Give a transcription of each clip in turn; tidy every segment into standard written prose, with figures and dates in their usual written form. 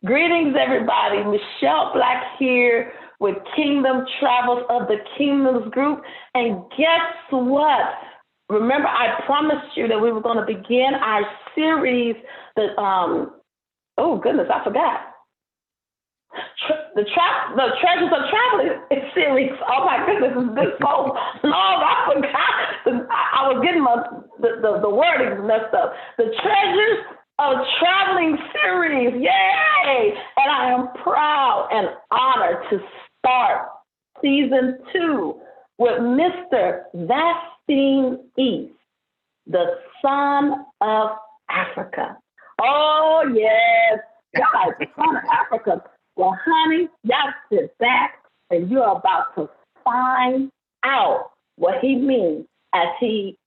Greetings, everybody. Michelle Black here with Kingdom Travels of the Kingdoms Group. And guess what? Remember, I promised you that we were going to begin our series. That oh goodness, I forgot. The Treasures of Traveling series. Oh my goodness, it's been so long. I forgot. I was getting the wording messed up. The Treasures of Traveling series. Yay! And I am proud and honored to start season 2 with Mr. Vastine East, the son of Africa. Oh yes, guys, the son of Africa. Well, honey, y'all sit back and you're about to find out what he means as he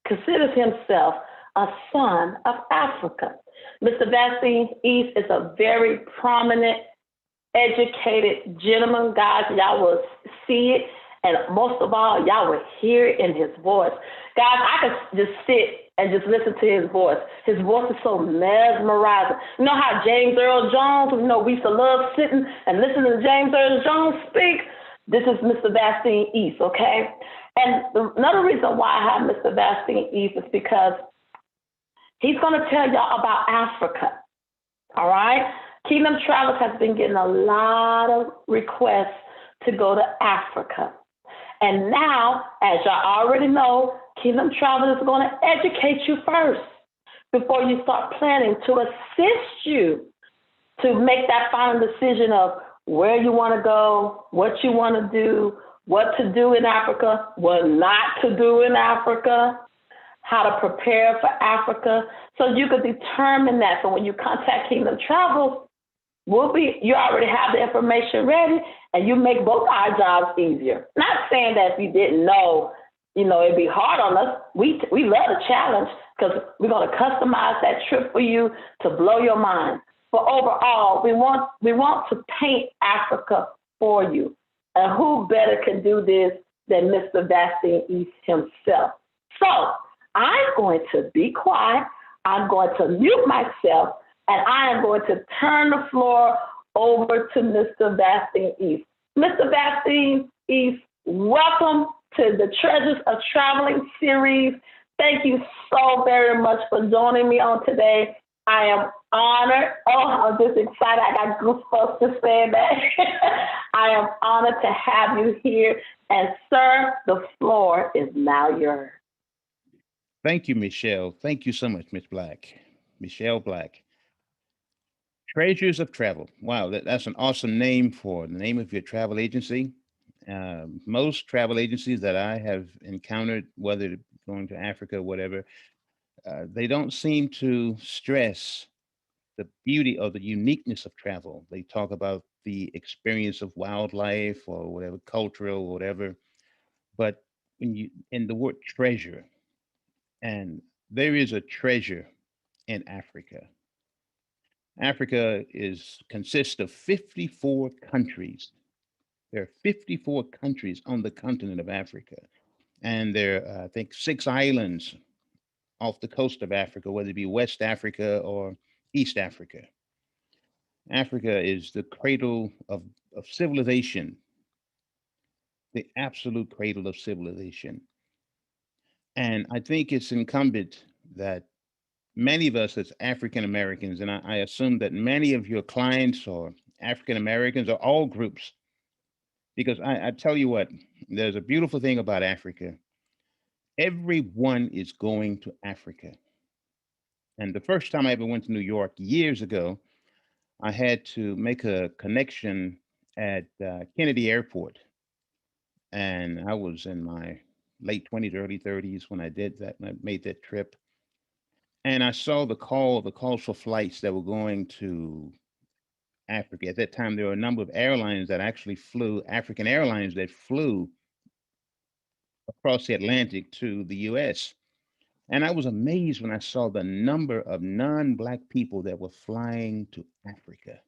considers himself a son of Africa. Mr. Vastine East is a very prominent, educated gentleman. Guys, y'all will see it. And most of all, y'all will hear it in his voice. Guys, I could just sit and just listen to his voice. His voice is so mesmerizing. You know how James Earl Jones, we used to love sitting and listening to James Earl Jones speak? This is Mr. Vastine East, okay? And another reason why I have Mr. Vastine East is because he's going to tell y'all about Africa, all right? Kingdom Travels has been getting a lot of requests to go to Africa. And now, as y'all already know, Kingdom Travel is going to educate you first before you start planning to assist you to make that final decision of where you want to go, what you want to do, what to do in Africa, what not to do in Africa, how to prepare for Africa. So you could determine that. So when you contact Kingdom Travel, you already have the information ready and you make both our jobs easier. Not saying that if you didn't know, it'd be hard on us. We love the challenge because we're going to customize that trip for you to blow your mind. But overall, we want to paint Africa for you. And who better can do this than Mr. Vastine East himself? So I'm going to be quiet. I'm going to mute myself. And I am going to turn the floor over to Mr. Vastine East. Mr. Vastine East, welcome to the Treasures of Traveling series. Thank you so very much for joining me on today. I am honored. Oh, I'm just excited. I got goosebumps to say that. I am honored to have you here. And sir, the floor is now yours. Thank you, Michelle. Thank you so much, Miss Black. Michelle Black. Treasures of Travel. Wow, that's an awesome name for the name of your travel agency. Most travel agencies that I have encountered, whether going to Africa or whatever, they don't seem to stress the beauty or the uniqueness of travel. They talk about the experience of wildlife or whatever, cultural or whatever. But when you in the word treasure, and there is a treasure in Africa. Africa is consists of 54 countries. There are 54 countries on the continent of Africa, and there are, I think, 6 islands off the coast of Africa, whether it be West Africa or East Africa. Africa is the cradle of civilization, the absolute cradle of civilization. And I think it's incumbent that many of us as African Americans, and I assume that many of your clients are African Americans or all groups, because I tell you what, there's a beautiful thing about Africa. Everyone is going to Africa. And the first time I ever went to New York years ago, I had to make a connection at Kennedy Airport. And I was in my late 20s, early 30s when I did that, and I made that trip. And I saw the calls for flights that were going to Africa. At that time, there were a number of airlines that actually flew, African airlines that flew across the Atlantic to the US. And I was amazed when I saw the number of non Black people that were flying to Africa.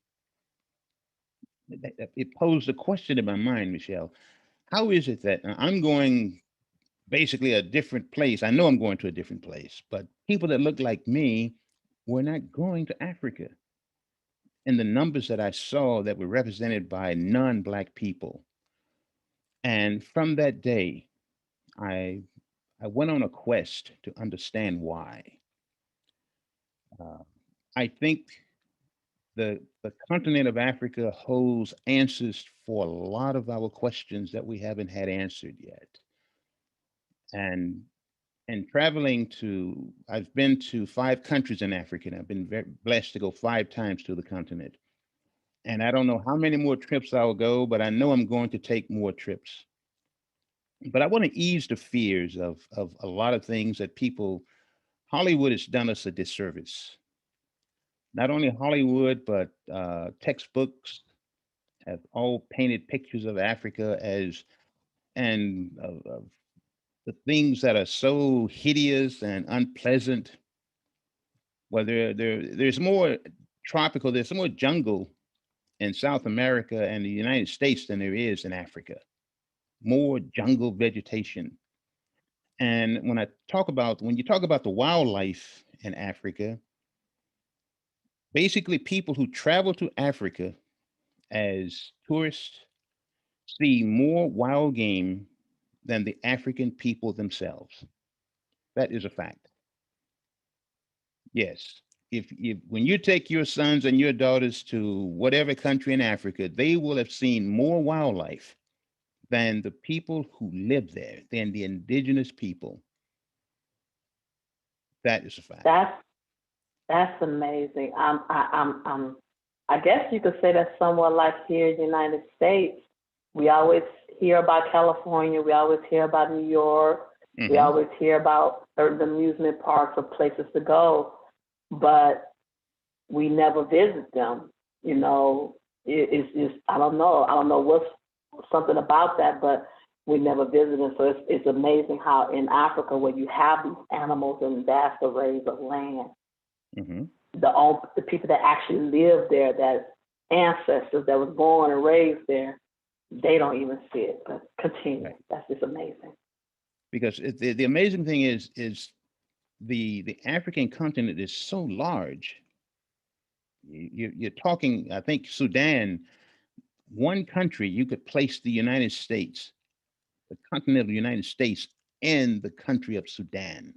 It posed a question in my mind, Michelle. How is it that I'm going basically a different place? I know I'm going to a different place, but people that look like me were not going to Africa. and the numbers that I saw that were represented by non-black people. And from that day, I I went on a quest to understand why. Uh, I think the continent of Africa holds answers for a lot of our questions that we haven't had answered yet. And traveling to, I've been to 5 countries in Africa, and I've been very blessed to go 5 times to the continent. And I don't know how many more trips I'll go, but I know I'm going to take more trips. But I want to ease the fears of a lot of things that people, Hollywood has done us a disservice. Not only Hollywood, but textbooks have all painted pictures of Africa as, and of the things that are so hideous and unpleasant. Well, there's more tropical, there's more jungle in South America and the United States than there is in Africa. More jungle vegetation. And when you talk about the wildlife in Africa, basically people who travel to Africa as tourists see more wild game than the African people themselves. That is a fact. Yes. If when you take your sons and your daughters to whatever country in Africa, they will have seen more wildlife than the people who live there, than the indigenous people. That is a fact. That's that's amazing. I guess you could say that's somewhat like here in the United States. We always hear about California. We always hear about New York. We Hmm. always hear about certain amusement parks or places to go, but we never visit them. You know, it's just I don't know. I don't know what's something about that, but we never visit them. So it's amazing how in Africa, where you have these animals and vast arrays of land, Hmm. the people that actually live there, that ancestors that was born and raised there, they don't even see it. But continue. Right. That's just amazing. Because the amazing thing is the African continent is so large. You're talking, I think, Sudan, one country, you could place the United States, the continental United States, in the country of Sudan.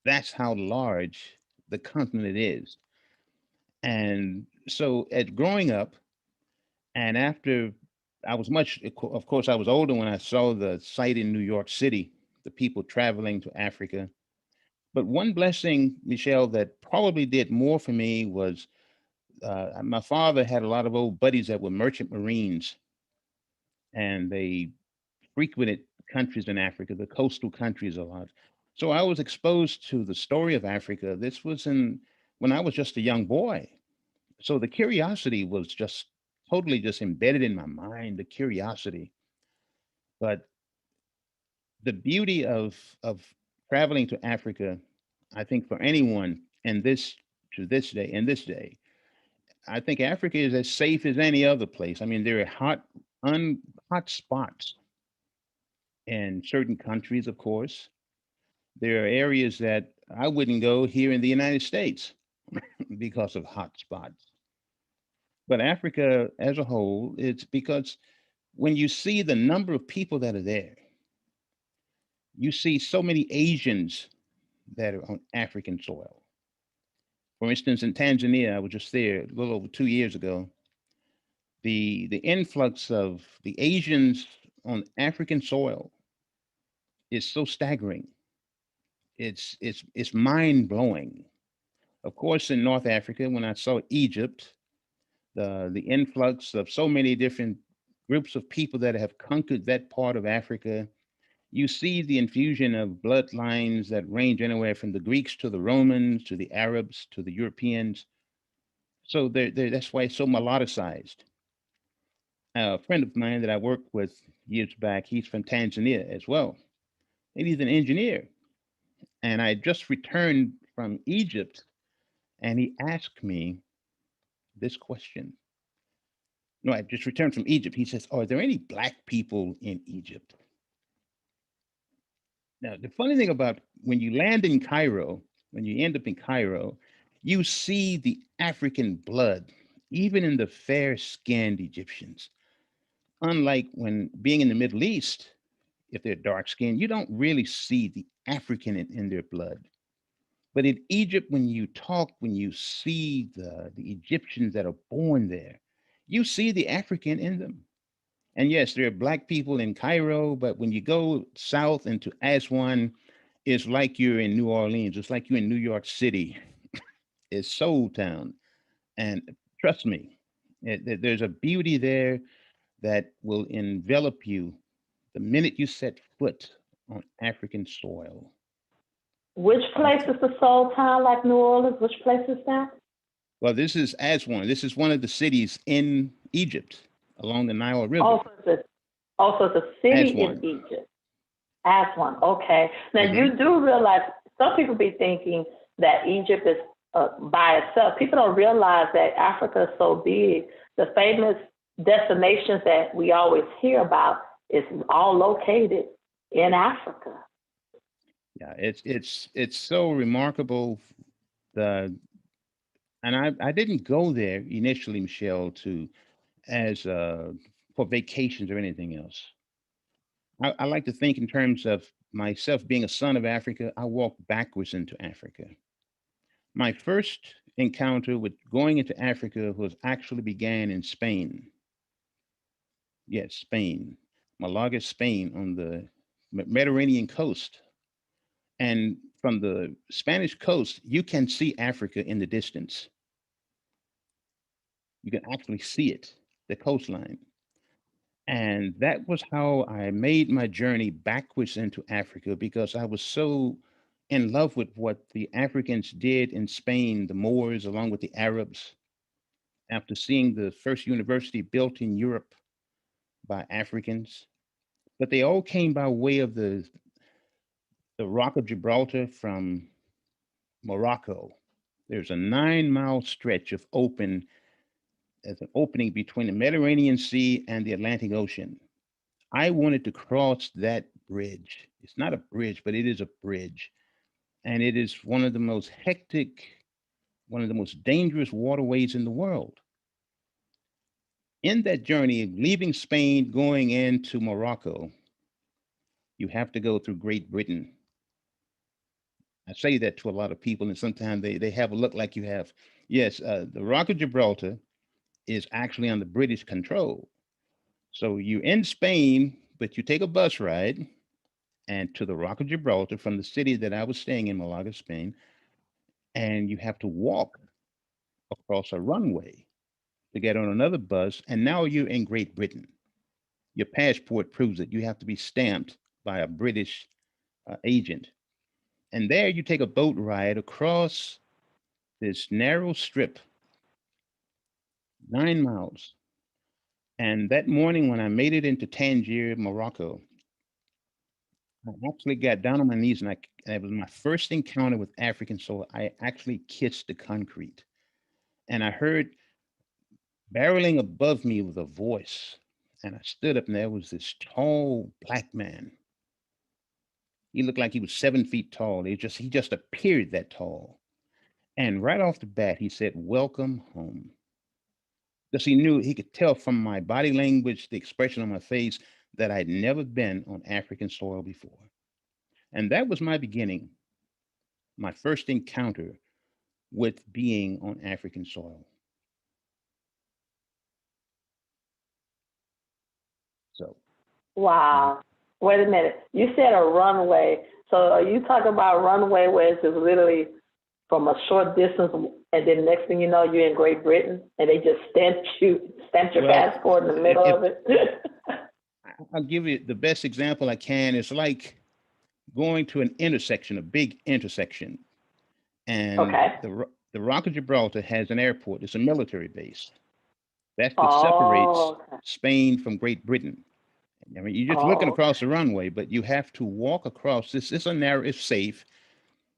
That's how large the continent is. And so, at growing up, and after I was of course, I was older when I saw the site in New York City, the people traveling to Africa. But one blessing, Michelle, that probably did more for me was my father had a lot of old buddies that were merchant marines, and they frequented countries in Africa, the coastal countries a lot. So I was exposed to the story of Africa. This was in when I was just a young boy. So the curiosity was just totally just embedded in my mind, the curiosity. But the beauty of traveling to Africa, I think for anyone in this to this day, in this day, I think Africa is as safe as any other place. I mean, there are hot spots in certain countries, of course. There are areas that I wouldn't go here in the United States because of hot spots. But Africa as a whole, it's because when you see the number of people that are there, you see so many Asians that are on African soil. For instance, in Tanzania, I was just there a little over 2 years ago. The influx of the Asians on African soil is so staggering. It's mind blowing. Of course, in North Africa, when I saw Egypt, the influx of so many different groups of people that have conquered that part of Africa, you see the infusion of bloodlines that range anywhere from the Greeks to the Romans to the Arabs to the Europeans. So that's why it's so mulatticized. A friend of mine that I worked with years back, he's from Tanzania as well, and he's an engineer. And I just returned from Egypt, and he asked me this question. No, I just returned from Egypt. He says, "Are there any black people in Egypt?" Now, the funny thing about when you land in Cairo, when you end up in Cairo, You see the African blood, even in the fair skinned Egyptians. Unlike when being in the Middle East, if they're dark skinned, you don't really see the African in their blood. But in Egypt, when you talk, when you see the Egyptians that are born there, you see the African in them. And yes, there are black people in Cairo, but when you go south into Aswan, it's like you're in New Orleans. It's like you're in New York City. It's Soul Town. And trust me, there's a beauty there that will envelop you the minute you set foot on African soil. Which place is the soul town like New Orleans? Which place is that? Well, this is Aswan. This is one of the cities in Egypt along the Nile River. Also, it's a city in Aswan. Egypt. Aswan. Okay. Now Hmm. you do realize some people be thinking that Egypt is by itself. People don't realize that Africa is so big. The famous destinations that we always hear about is all located in Africa. Yeah, it's so remarkable. The and I didn't go there initially, Michelle, to as for vacations or anything else. I like to think in terms of myself being a son of Africa. I walked backwards into Africa. My first encounter with going into Africa was actually began in Spain. Yes, Spain, Malaga, Spain, on the Mediterranean coast. And from the Spanish coast, you can see Africa in the distance. You can actually see it, the coastline. And that was how I made my journey backwards into Africa because I was so in love with what the Africans did in Spain, the Moors, along with the Arabs, after seeing the first university built in Europe by Africans. But they all came by way of the Rock of Gibraltar from Morocco. There's a 9 mile stretch of open as an opening between the Mediterranean Sea and the Atlantic Ocean. I wanted to cross that bridge. It's not a bridge, but it is a bridge. And it is one of the most hectic, one of the most dangerous waterways in the world. In that journey, leaving Spain, going into Morocco, you have to go through Great Britain. I say that to a lot of people, and sometimes they have a look like you have. Yes, the Rock of Gibraltar is actually under British control. So you're in Spain, but you take a bus ride and to the Rock of Gibraltar from the city that I was staying in, Malaga, Spain, and you have to walk across a runway to get on another bus, and now you're in Great Britain. Your passport proves it. You have to be stamped by a British agent. And there you take a boat ride across this narrow strip, 9 miles. And that morning, when I made it into Tangier, Morocco, I actually got down on my knees, and it was my first encounter with African soil. I actually kissed the concrete, and I heard barreling above me with a voice. And I stood up, and there was this tall black man. He looked like he was 7 feet tall. He just appeared that tall. And right off the bat, he said, "Welcome home." Because he could tell from my body language, the expression on my face, that I'd never been on African soil before. And that was my beginning, my first encounter with being on African soil. So, mhm. Wow. Wait a minute. You said a runway. So are you talking about runway where it's just literally from a short distance, and then next thing you know, you're in Great Britain, and they just stamped your Well, passport in the middle if of it? I'll give you the best example I can, it's like going to an intersection, a big intersection, and Okay. the Rock of Gibraltar has an airport. It's a military base. That's what separates Oh, okay. Spain from Great Britain. I mean, you're just looking Oh, across the runway, but you have to walk across this. It's a narrow, it's safe,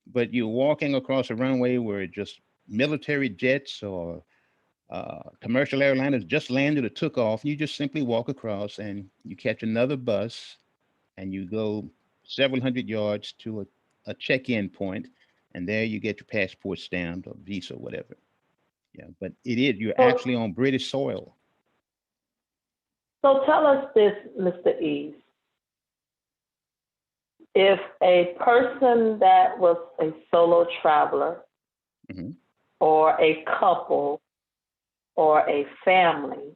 but you're walking across a runway where just military jets or commercial airliners just landed or took off. You just simply walk across and you catch another bus and you go several hundred yards to a check-in point, and there you get your passport stamped or visa, whatever. Yeah, but it is, you're So, actually on British soil. so tell us this, Mr. East. If a person that was a solo traveler Hmm. or a couple or a family,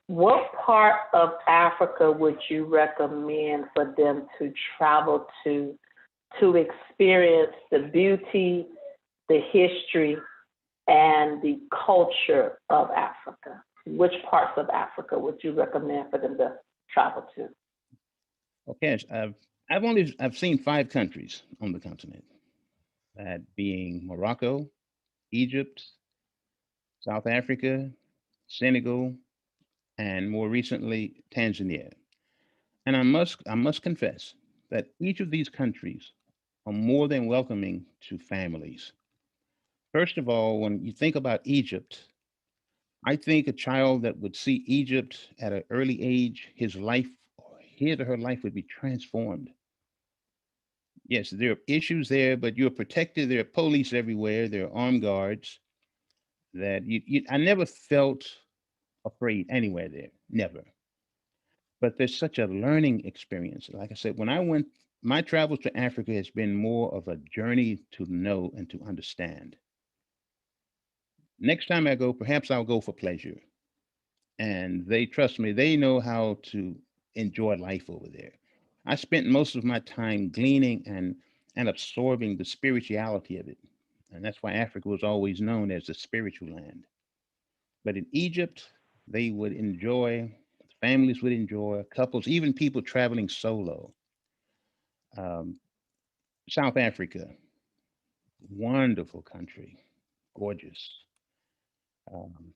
what part of Africa would you recommend for them to travel to experience the beauty, the history, and the culture of Africa? Which parts of Africa would you recommend for them to travel to? Okay, I've seen 5 countries on the continent, that being Morocco, Egypt, South Africa, Senegal, and more recently Tanzania. And I must confess that each of these countries are more than welcoming to families. First of all, when you think about Egypt, I think a child that would see Egypt at an early age, his or her life would be transformed. Yes, there are issues there, but you're protected. There are police everywhere. There are armed guards. I never felt afraid anywhere there, never. But there's such a learning experience. Like I said, my travels to Africa has been more of a journey to know and to understand. Next time I go, perhaps I'll go for pleasure. And they trust me, they know how to enjoy life over there. I spent most of my time gleaning and absorbing the spirituality of it. And that's why Africa was always known as the spiritual land. But in Egypt, they would enjoy, families would enjoy, couples, even people traveling solo. Um, South Africa, wonderful country, gorgeous. Um,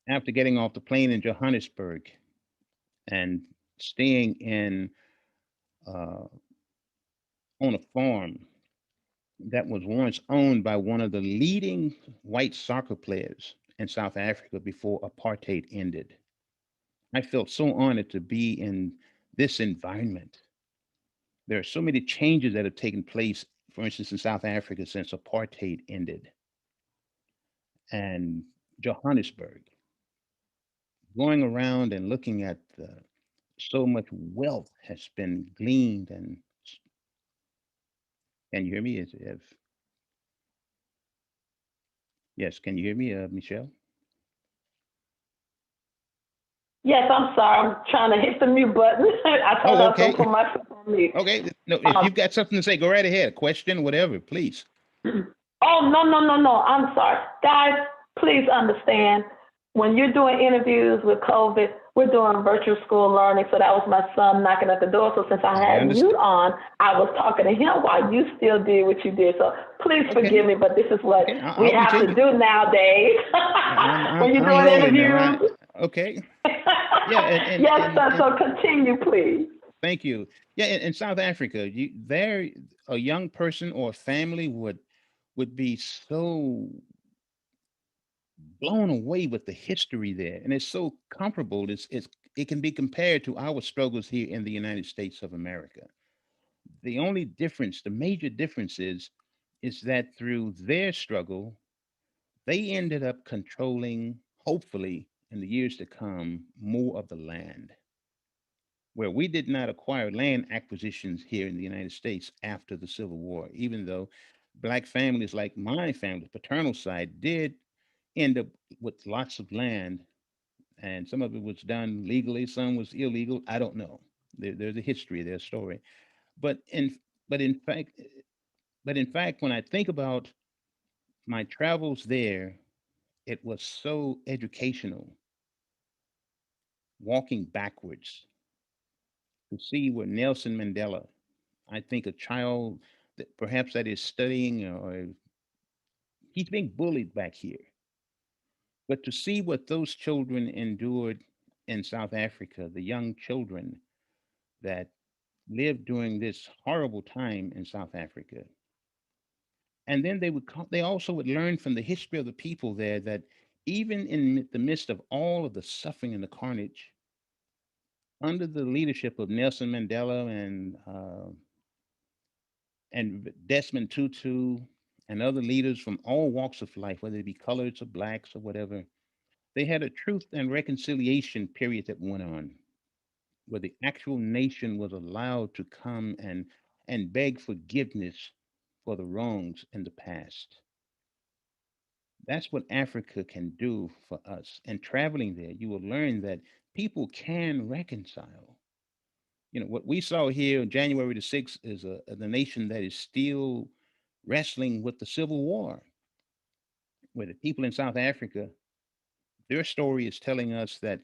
After getting off the plane in Johannesburg and staying uh, on a farm that was once owned by one of the leading white soccer players in South Africa before apartheid ended. I felt so honored to be in this environment. There are so many changes that have taken place, for instance, in South Africa since apartheid ended. And Johannesburg, going around and looking at so much wealth has been gleaned. And can you hear me? Yes, can you hear me, Michelle? Yes, I'm sorry. I'm trying to hit the mute button. I thought Oh, I was going to okay. put myself on mute. Okay. No, if Um, you've got something to say, go right ahead. A question, whatever, please. oh, no, no, no, no. I'm sorry. Guys, please understand when you're doing interviews with COVID, we're doing virtual school learning. So that was my son knocking at the door. So since I I had mute understand. on, I was talking to him while you still did what you did. So please Okay. forgive me, but this is what Okay. we I'll have to continue. do nowadays I'm I'm when you're I'm doing rolling now. interviews. Okay. Yeah. Yes, sir. So continue, please. Thank you. Yeah. In South Africa, a young person or family would be so blown away with the history there, and it's so comparable. It can be compared to our struggles here in the United States of America. The only difference, the major difference is that through their struggle, they ended up controlling, hopefully, in the years to come, more of the land, where we did not acquire land acquisitions here in the United States after the Civil War, even though Black families like my family, paternal side, did end up with lots of land, and some of it was done legally, some was illegal. I don't know. There's a history, there's a story. But in but in fact, when I think about my travels there, it was so educational, walking backwards to see where Nelson Mandela, I think a child that perhaps that is studying, or he's being bullied back here, but to see what those children endured in South Africa, the young children that lived during this horrible time in South Africa. And then they also would learn from the history of the people there that even in the midst of all of the suffering and the carnage, under the leadership of Nelson Mandela and Desmond Tutu and other leaders from all walks of life, whether it be coloreds or blacks or whatever, they had a truth and reconciliation period that went on, where the actual nation was allowed to come and beg forgiveness for the wrongs in the past. That's what Africa can do for us. And traveling there, you will learn that people can reconcile. What we saw here on January the 6th is the nation that is still wrestling with the Civil War, where the people in South Africa, their story is telling us that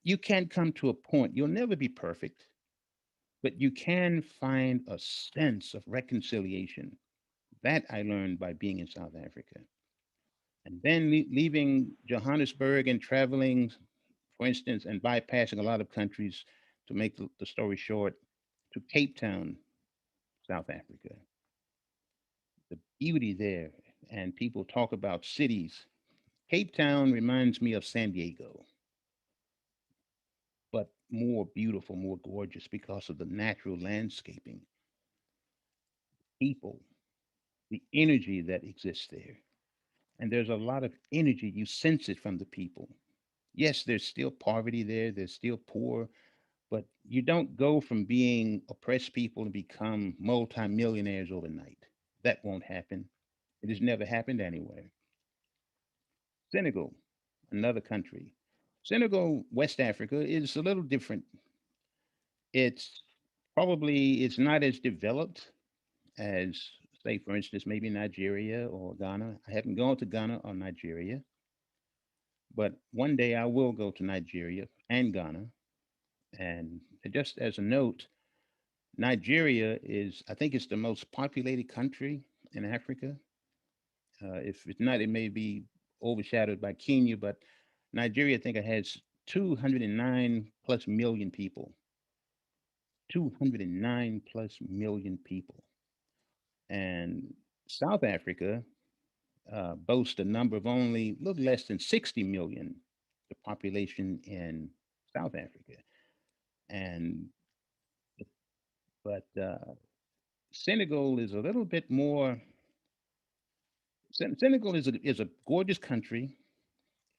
you can come to a point, you'll never be perfect, but you can find a sense of reconciliation. That I learned by being in South Africa. And then leaving Johannesburg and traveling, for instance, and bypassing a lot of countries to make the story short, to Cape Town, South Africa. The beauty there, and people talk about cities. Cape Town reminds me of San Diego, but more beautiful, more gorgeous because of the natural landscaping, people, the energy that exists there. And there's a lot of energy. You sense it from the people. Yes, there's still poverty there, there's still poor, but you don't go from being oppressed people and become multimillionaires overnight. That won't happen. It has never happened anywhere. Senegal, another country. Senegal, West Africa, is a little different. It's it's not as developed as, say, for instance, maybe Nigeria or Ghana. I haven't gone to Ghana or Nigeria, but one day I will go to Nigeria and Ghana. And just as a note, Nigeria is, I think, it's the most populated country in Africa. If it's not, it may be overshadowed by Kenya, but Nigeria, I think, it has 209 plus million people. 209 plus million people. And South Africa boasts a number of only a little less than 60 million, the population in South Africa. And but Senegal is a little bit more. Senegal is a gorgeous country.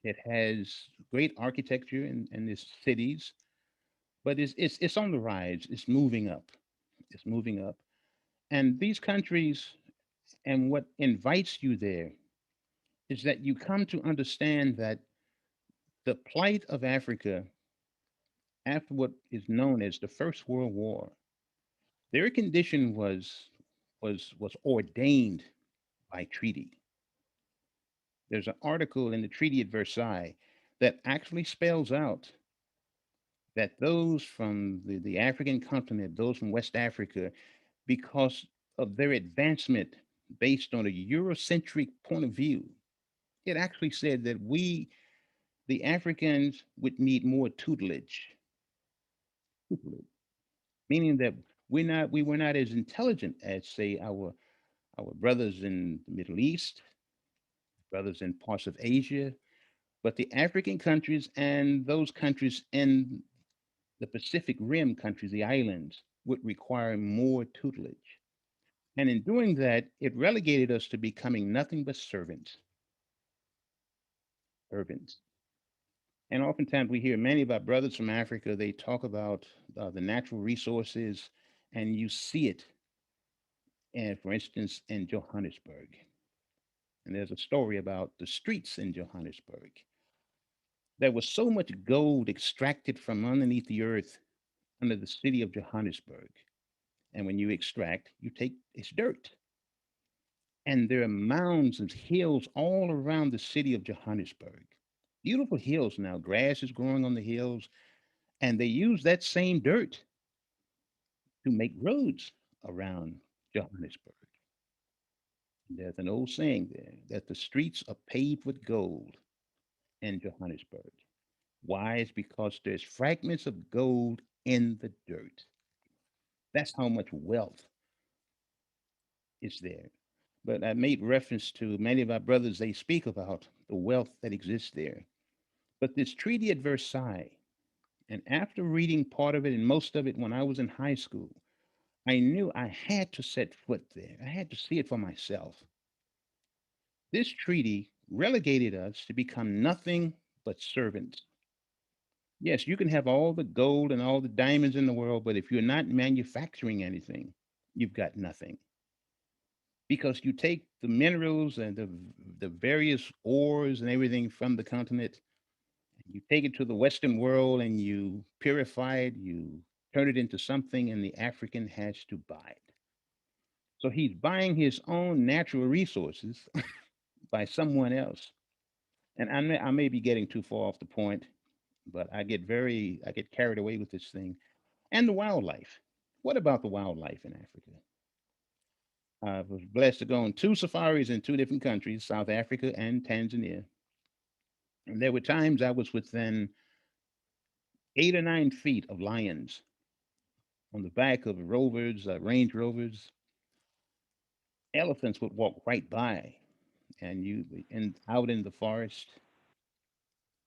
It has great architecture in its cities, but it's on the rise. It's moving up. It's moving up. And these countries, and what invites you there is that you come to understand that the plight of Africa after what is known as the First World War, their condition was ordained by treaty. There's an article in the Treaty at Versailles that actually spells out that those from the African continent, those from West Africa, because of their advancement based on a Eurocentric point of view, it actually said that we, the Africans, would need more tutelage, meaning that we were not as intelligent as, say, our brothers in the Middle East, brothers in parts of Asia, but the African countries and those countries in the Pacific Rim countries, the islands, would require more tutelage. And in doing that, it relegated us to becoming nothing but servants. And oftentimes we hear many of our brothers from Africa, they talk about the natural resources, and you see it, and for instance, in Johannesburg. And there's a story about the streets in Johannesburg. There was so much gold extracted from underneath the earth under the city of Johannesburg. And when you extract, you take it's dirt. And there are mounds and hills all around the city of Johannesburg. Beautiful hills now. Grass is growing on the hills. And they use that same dirt to make roads around Johannesburg. There's an old saying there that the streets are paved with gold in Johannesburg. Why? It's because there's fragments of gold in the dirt. That's how much wealth is there. But I made reference to many of our brothers, they speak about the wealth that exists there. But this treaty at Versailles, and after reading part of it and most of it when I was in high school, I knew I had to set foot there. I had to see it for myself. This treaty relegated us to become nothing but servants. Yes, you can have all the gold and all the diamonds in the world, but if you're not manufacturing anything, you've got nothing. Because you take the minerals and the various ores and everything from the continent, you take it to the Western world and you purify it, you turn it into something, and the African has to buy it. So he's buying his own natural resources by someone else. And I may be getting too far off the point, but I get carried away with this thing. And the wildlife. What about the wildlife in Africa? I was blessed to go on two safaris in two different countries, South Africa and Tanzania. And there were times I was within 8 or 9 feet of lions on the back of rovers, Range Rovers. Elephants would walk right by, and out in the forest.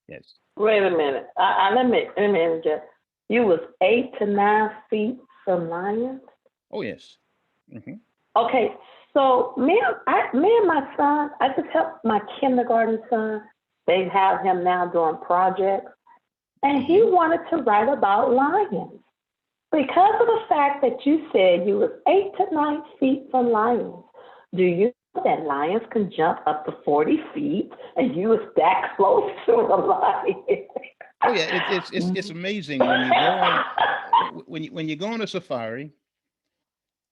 Yes. Wait a minute. Let me interject. You was 8 to 9 feet from lions. Oh yes. Hmm. Okay, so me and my son, I just helped my kindergarten son. They have him now doing projects, and he Hmm. wanted to write about lions because of the fact that you said you was 8 to 9 feet from lions. Do you know that lions can jump up to 40 feet, and you was that close to a lion? Oh yeah. It's amazing when you go on when you go on a safari.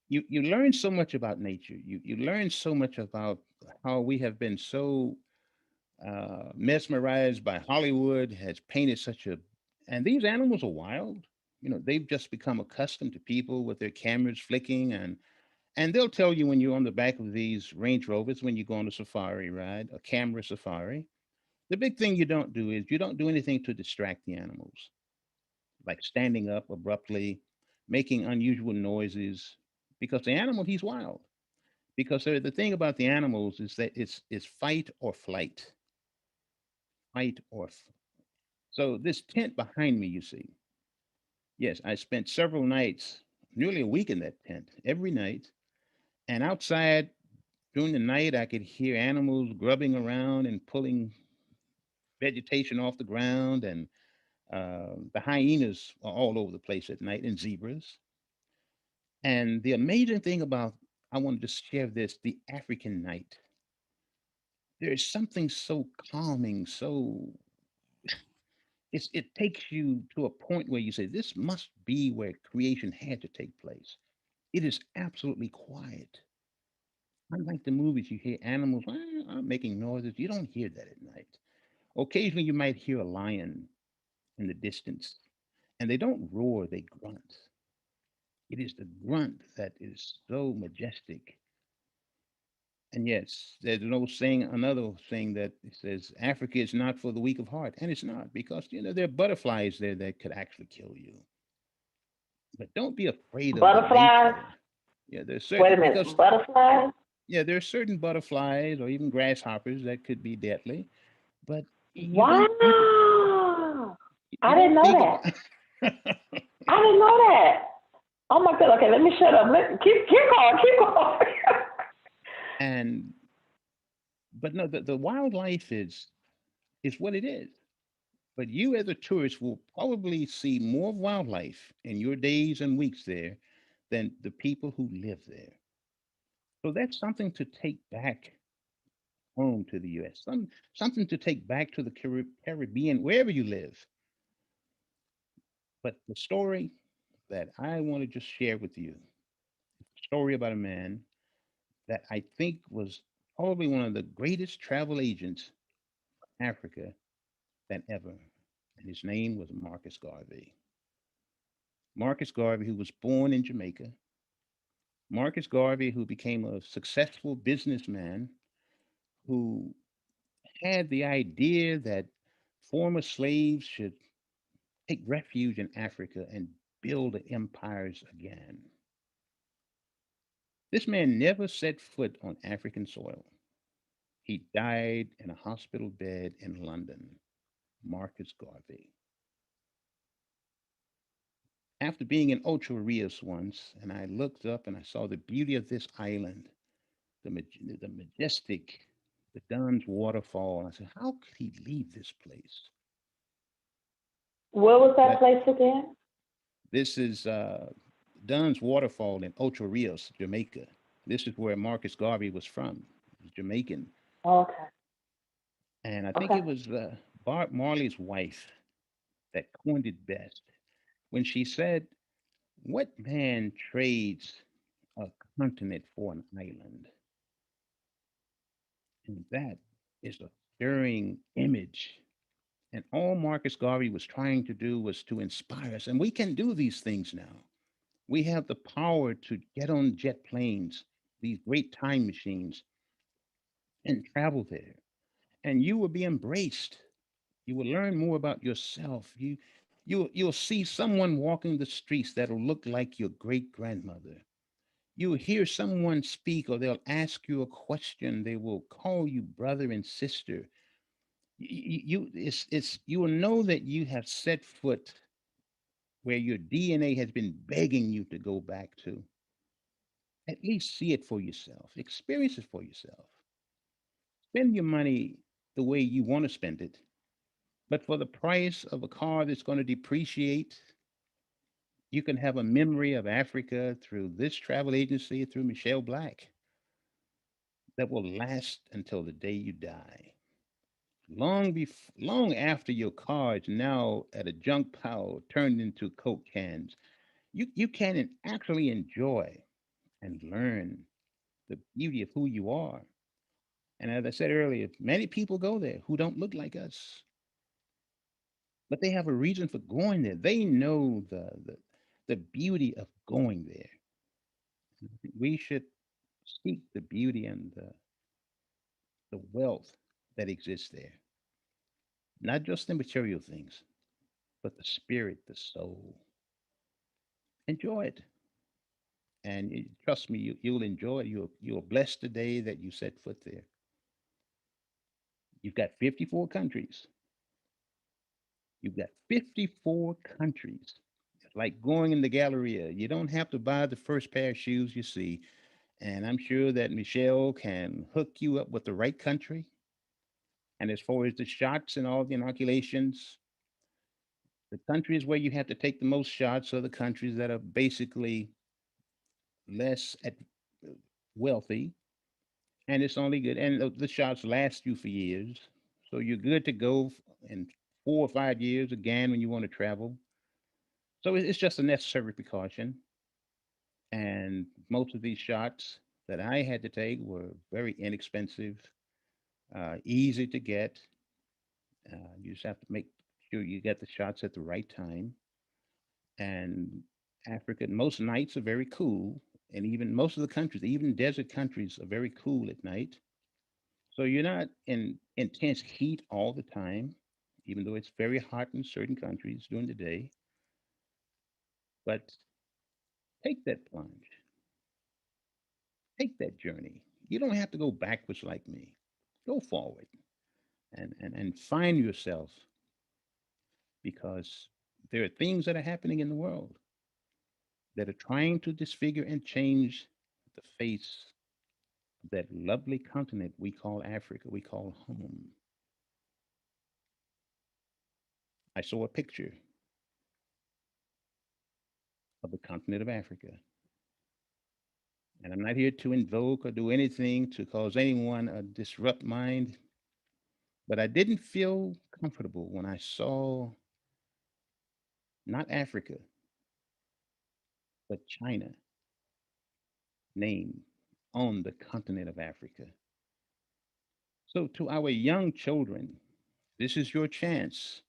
You learn so much about nature. You learn so much about how we have been so mesmerized by Hollywood, has painted such a, and these animals are wild. They've just become accustomed to people with their cameras flicking, and they'll tell you when you're on the back of these Range Rovers, when you go on a safari ride, a camera safari. The big thing you don't do is you don't do anything to distract the animals, like standing up abruptly, making unusual noises, because the animal, he's wild. Because the thing about the animals is that it's fight or flight, fight or. So this tent behind me, you see, yes, I spent several nights, nearly a week in that tent, every night, and outside during the night, I could hear animals grubbing around and pulling vegetation off the ground, and the hyenas are all over the place at night, and zebras. And the amazing thing about, I wanted to share this, the African night. There is something so calming, so it takes you to a point where you say, this must be where creation had to take place. It is absolutely quiet. Unlike the movies, you hear animals making noises. You don't hear that at night. Occasionally, you might hear a lion in the distance, and they don't roar, they grunt. It is the grunt that is so majestic. And yes, there's no saying, another thing that says Africa is not for the weak of heart. And it's not, because, there are butterflies there that could actually kill you. But don't be afraid of the Butterflies. nature. Yeah, there's Wait a certain, because, minute. Butterflies. yeah, there are certain butterflies or even grasshoppers that could be deadly. But you don't, Wow. you I didn't don't know think that. about. I didn't know that. Oh my God. Okay, let me shut up. Keep going. Keep going. And but no, the wildlife is what it is. But you as a tourist will probably see more wildlife in your days and weeks there than the people who live there. So that's something to take back home to the US. Something to take back to the Caribbean, wherever you live. But the story that I want to just share with you, a story about a man that I think was probably one of the greatest travel agents in Africa than ever. And his name was Marcus Garvey. Marcus Garvey, who was born in Jamaica. Marcus Garvey, who became a successful businessman, who had the idea that former slaves should take refuge in Africa and build empires again. This man never set foot on African soil. He died in a hospital bed in London. Marcus Garvey. after being in Ocho Rios once, and I looked up and I saw the beauty of this island, the majestic, the Dunn's waterfall. I said, how could he leave this place? Where was that That place again? this is Dunn's waterfall in Ocho Rios, Jamaica. This is where Marcus Garvey was from. He was Jamaican, Okay. and I think Okay. it was Bart Marley's wife that coined it best when she said, "What man trades a continent for an island?" And that is a stirring image. And all Marcus Garvey was trying to do was to inspire us. And we can do these things now. We have the power to get on jet planes, these great time machines, and travel there. And you will be embraced. You will learn more about yourself. You'll see someone walking the streets that'll look like your great grandmother. You'll hear someone speak, or they'll ask you a question. They will call you brother and sister. You will know that you have set foot where your DNA has been begging you to go back to. At least see it for yourself, experience it for yourself. Spend your money the way you want to spend it, but for the price of a car that's going to depreciate, you can have a memory of Africa through this travel agency, through Michelle Black, that will last until the day you die. Long after your car is now at a junk pile turned into Coke cans, you can actually enjoy and learn the beauty of who you are. And as I said earlier, many people go there who don't look like us, but they have a reason for going there. They know the beauty of going there. We should seek the beauty and the wealth that exists there, not just the material things, but the spirit, the soul. Enjoy it. And trust me, you'll enjoy it. You'll bless the day that you set foot there. You've got 54 countries. You've got 54 countries. It's like going in the Galleria. You don't have to buy the first pair of shoes you see. And I'm sure that Michelle can hook you up with the right country. And as far as the shots and all the inoculations, the countries where you have to take the most shots are the countries that are basically less wealthy, and it's only good. And the shots last you for years, so you're good to go in 4 or 5 years again when you want to travel. So it's just a necessary precaution. And most of these shots that I had to take were very inexpensive, easy to get. You just have to make sure you get the shots at the right time. And Africa, most nights are very cool, and even most of the countries, even desert countries, are very cool at night. So you're not in intense heat all the time, even though it's very hot in certain countries during the day. But take that plunge, take that journey. You don't have to go backwards like me. Go forward and find yourself, because there are things that are happening in the world that are trying to disfigure and change the face of that lovely continent we call Africa, we call home. I saw a picture of the continent of Africa. And I'm not here to invoke or do anything to cause anyone a disrupt mind, but I didn't feel comfortable when I saw not Africa, but China name on the continent of Africa. So, to our young children, this is your chance.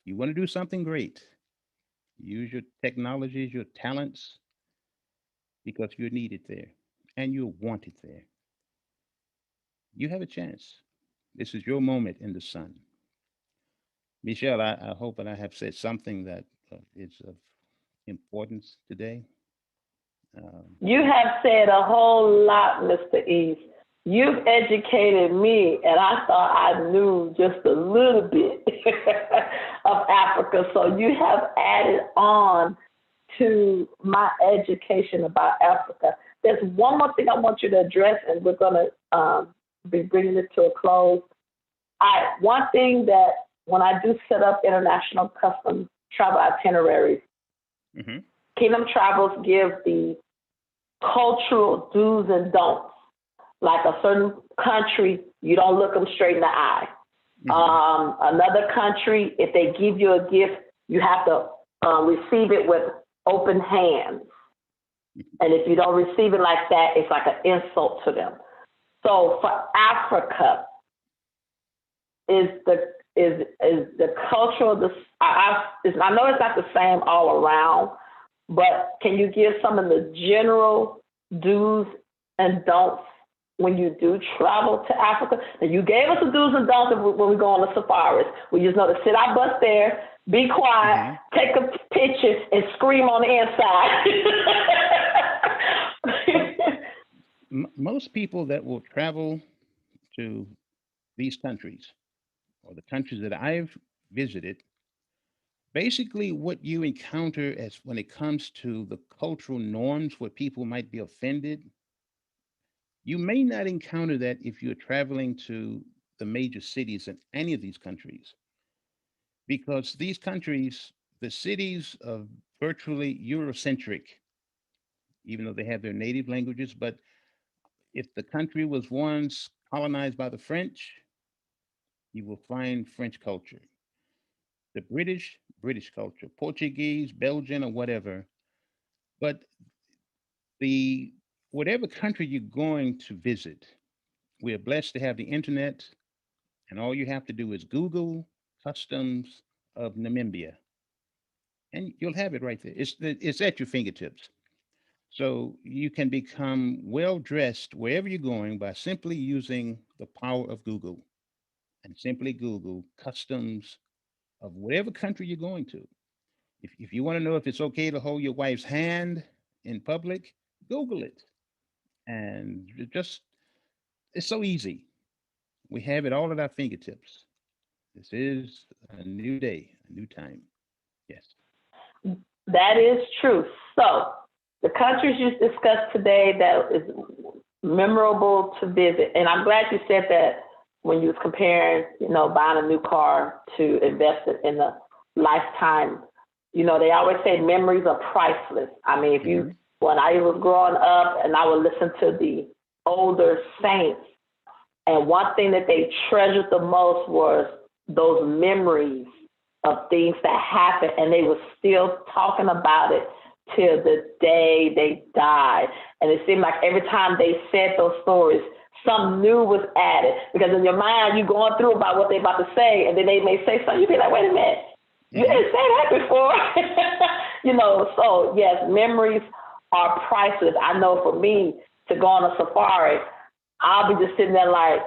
You want to do something great, use your technologies, your talents, because you're needed there and you're wanted there. You have a chance. This is your moment in the sun. Michelle, I hope that I have said something that is of importance today. Um, You have said a whole lot, Mr. East. You've educated me, and I thought I knew just a little bit of Africa. So you have added on to my education about Africa, there's one more thing I want you to address, and we're going to be bringing it to a close. One thing that when I do set up international custom travel itineraries, Hmm. Kingdom Travels gives the cultural do's and don'ts. Like a certain country, you don't look them straight in the eye. Hmm. Another country, if they give you a gift, you have to receive it with open hands. And if you don't receive it like that, it's like an insult to them. So for Africa, is the cultural I know it's not the same all around, but can you give some of the general do's and don'ts when you do travel to Africa? And you gave us the do's and don'ts when we go on the safaris. We just know to sit our butts there, be quiet, Hmm. take a picture, and scream on the Well, inside. most people that will travel to these countries or the countries that I've visited, basically what you encounter as when it comes to the cultural norms where people might be offended, you may not encounter that if you're traveling to the major cities in any of these countries, because these countries, the cities are virtually Eurocentric, even though they have their native languages. But if the country was once colonized by the French, you will find French culture. The British, British culture, Portuguese, Belgian, or whatever. But the whatever country you're going to visit, we're blessed to have the internet, and all you have to do is Google customs of Namibia, and you'll have it right there. It's at your fingertips. So you can become well dressed wherever you're going by simply using the power of Google and simply Google customs of whatever country you're going to. If you want to know if it's okay to hold your wife's hand in public, Google it. And it's so easy. We have it all at our fingertips. This is a new day, a new time. Yes. That is true. So, the countries you discussed today that is memorable to visit, and I'm glad you said that when you was comparing, buying a new car to invest it in a lifetime. They always say memories are priceless. I mean, Hmm. when I was growing up and I would listen to the older saints, and one thing that they treasured the most was those memories of things that happened, and they were still talking about it till the day they died. And it seemed like every time they said those stories, something new was added. Because in your mind, you're going through about what they're about to say, and then they may say something. You be like, wait a minute, you Hmm. didn't say that before. So yes, memories are priceless. I know for me to go on a safari, I'll be just sitting there like,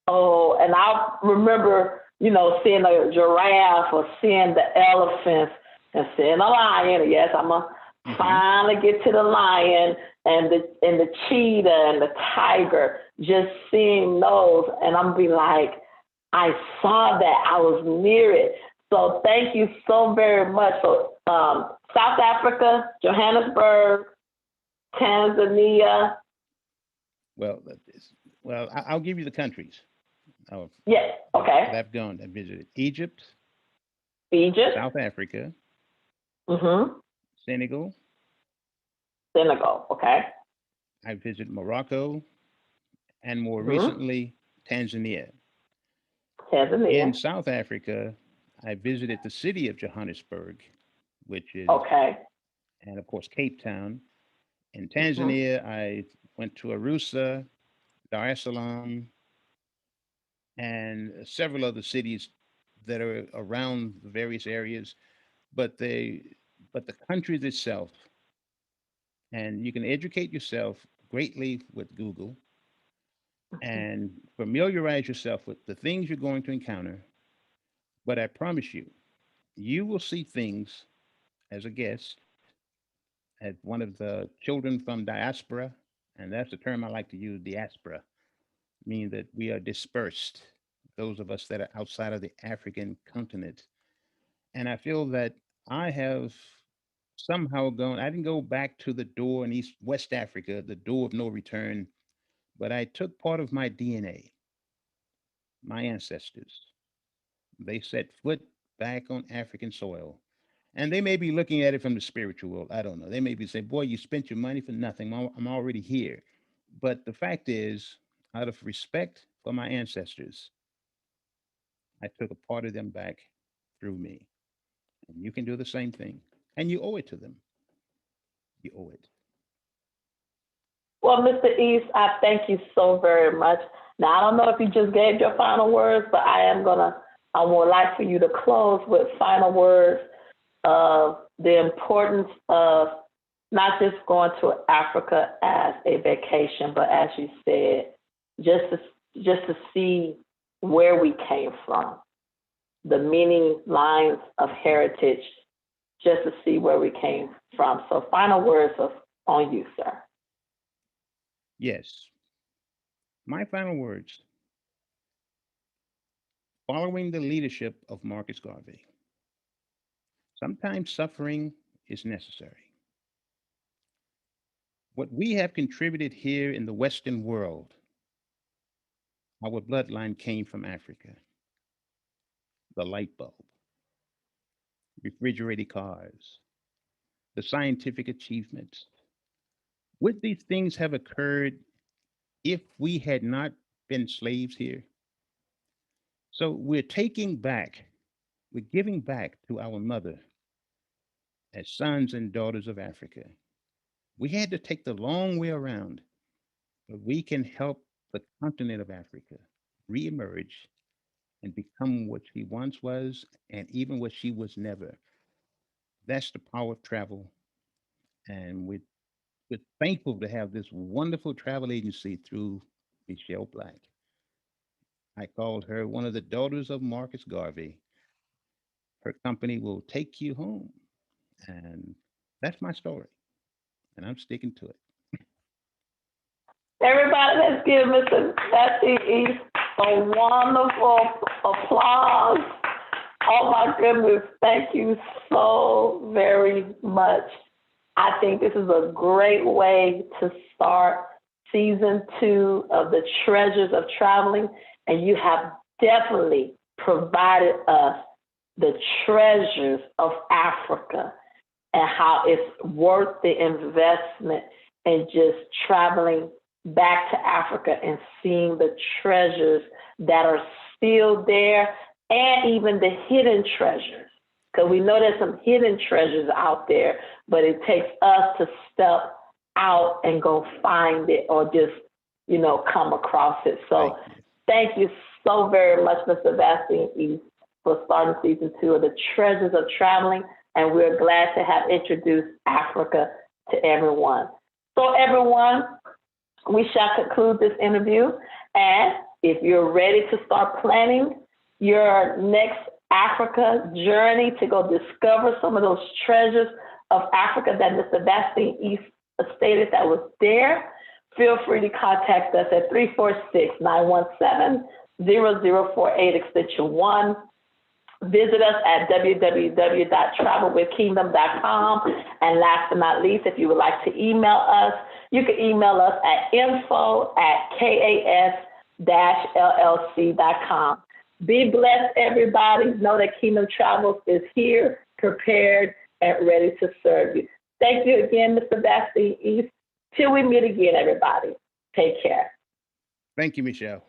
oh, and I remember, seeing a giraffe or seeing the elephants and seeing a lion. Yes, I'm gonna Hmm. finally get to the lion and the cheetah and the tiger. Just seeing those, and I'm be like, I saw that. I was near it. So thank you so very much. So South Africa, Johannesburg, Tanzania. Well, I'll give you the countries Yes. Okay. that I've gone and visited: Egypt, Egypt. South Africa, Mm-hmm. Senegal. Senegal. Okay. I visited Morocco, and more Mm-hmm. recently, Tanzania. Tanzania. In South Africa, I visited the city of Johannesburg, which is, Okay. and of course, Cape Town. In Mm-hmm. Tanzania, I went to Arusha, Dar es Salaam, and several other cities that are around the various areas. But but the country itself, and you can educate yourself greatly with Google and familiarize yourself with the things you're going to encounter. But I promise you, you will see things as a guest, as one of the children from diaspora, and that's the term I like to use, diaspora, meaning that we are dispersed, those of us that are outside of the African continent. And I feel that I have somehow gone. I didn't go back to the door in East West Africa, the door of no return, but I took part of my DNA, my ancestors. They set foot back on African soil. And they may be looking at it from the spiritual world. I don't know. They may be saying, boy, you spent your money for nothing. I'm already here. But the fact is, out of respect for my ancestors, I took a part of them back through me. And you can do the same thing. And you owe it to them. You owe it. Well, Mr. East, I thank you so very much. Now, I don't know if you just gave your final words, but I would like for you to close with final words of the importance of not just going to Africa as a vacation, but as you said, just to see where we came from, the meaning lines of heritage, just to see where we came from. So, final words on you, sir. Yes. My final words, following the leadership of Marcus Garvey. Sometimes suffering is necessary. What we have contributed here in the Western world, our bloodline came from Africa. The light bulb, refrigerated cars, the scientific achievements. Would these things have occurred if we had not been slaves here? So we're taking back, we're giving back to our mother as sons and daughters of Africa. We had to take the long way around, but we can help the continent of Africa reemerge and become what she once was and even what she was never. That's the power of travel. And we're thankful to have this wonderful travel agency through Michelle Black. I called her one of the daughters of Marcus Garvey. Her company will take you home. And that's my story. And I'm sticking to it. Everybody, let's give Mr. Bessie East a wonderful applause. Oh my goodness, thank you so very much. I think this is a great way to start season 2 of the Treasures of Traveling, and you have definitely provided us the treasures of Africa and how it's worth the investment in just traveling back to Africa and seeing the treasures that are still there and even the hidden treasures. Because we know there's some hidden treasures out there, but it takes us to step out and go find it or just, come across it. So thank you so very much, Mr. Bastien East, for starting season 2 of the Treasures of Traveling. And we're glad to have introduced Africa to everyone. So everyone, we shall conclude this interview. And if you're ready to start planning your next Africa journey to go discover some of those treasures of Africa that Mr. Bastien East stated that was there, feel free to contact us at 346-917-0048 extension 1. Visit us at www.travelwithkingdom.com. And last but not least, if you would like to email us, you can email us at info@kas-llc.com. Be blessed, everybody. Know that Kingdom Travels is here, prepared, and ready to serve you. Thank you again, Mr. Bastien East. Till we meet again, everybody. Take care. Thank you, Michelle.